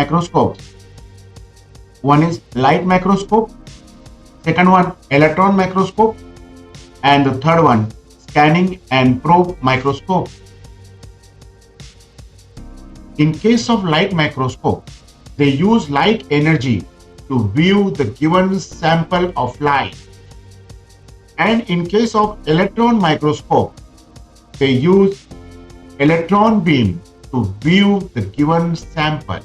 microscopes. One is light microscope, second one electron microscope, and the third one scanning and probe microscope. In case of light microscope, they use light energy to view the given sample of light. And in case of electron microscope, they use electron beam to view the given sample.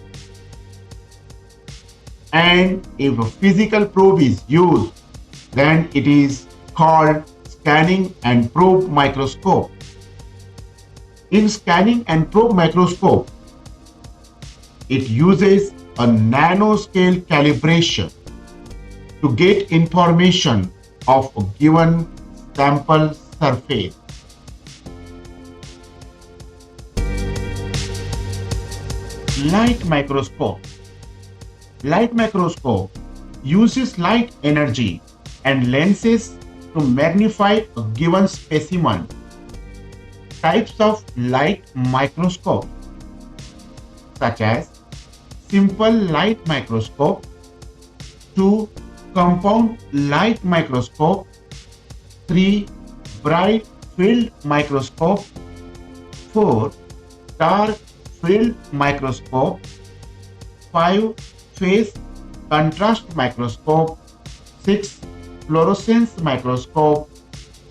And if a physical probe is used, then it is called scanning and probe microscope. In scanning and probe microscope, it uses a nanoscale calibration to get information of a given sample surface. Light microscope. Light microscope uses light energy and lenses to magnify a given specimen. Types of light microscope such as simple light microscope, 2 compound light microscope, 3 bright field microscope, 4 dark field microscope, 5 phase contrast microscope, 6 fluorescence microscope,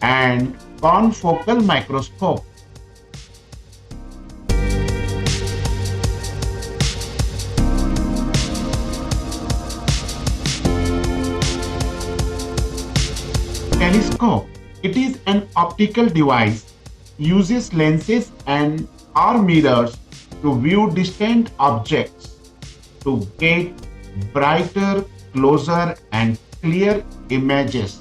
and confocal microscope. Telescope. It is an optical device, uses lenses and or mirrors to view distant objects to get brighter, closer and clear images.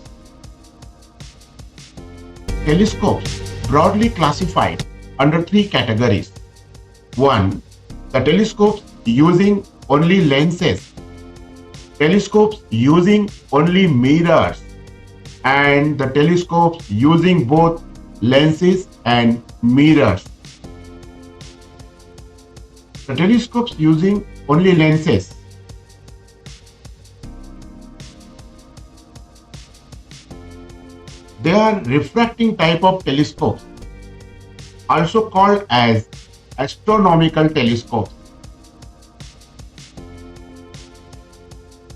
Telescopes broadly classified under 3 categories. 1. The telescopes using only lenses, telescopes using only mirrors, and the telescopes using both lenses and mirrors. The telescopes using only lenses. They are refracting type of telescopes, also called as astronomical telescopes.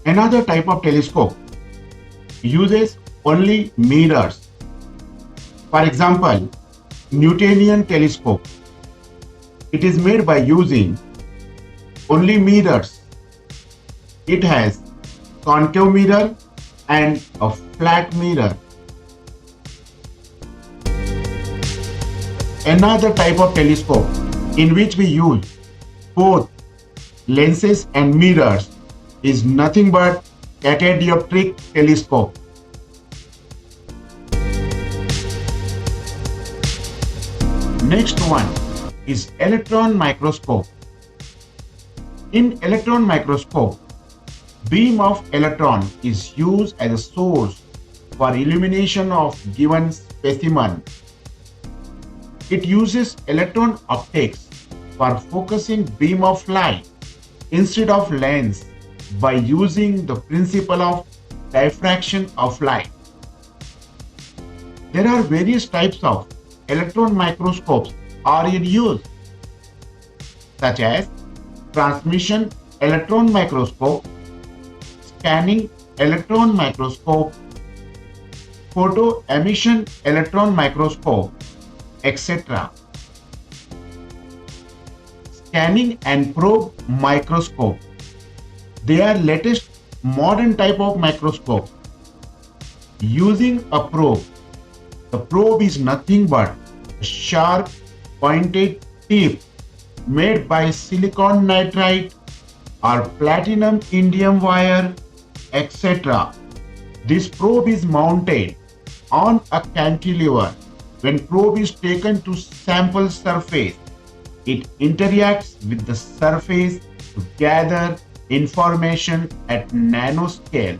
Another type of telescope uses only mirrors. For example, Newtonian telescope. It is made by using only mirrors. It has concave mirror and a flat mirror. Another type of telescope in which we use both lenses and mirrors is nothing but catadioptric telescope. Next one is electron microscope. In electron microscope, beam of electron is used as a source for illumination of given specimen. It uses electron optics for focusing beam of light instead of lens by using the principle of diffraction of light. There are various types of electron microscopes are in use, such as transmission electron microscope, scanning electron microscope, photo emission electron microscope, etc. Scanning and probe microscope. They are latest modern type of microscope. Using a probe. The probe is nothing but a sharp pointed tip made by silicon nitride or platinum indium wire, etc. This probe is mounted on a cantilever. When probe is taken to sample surface, it interacts with the surface to gather information at nanoscale.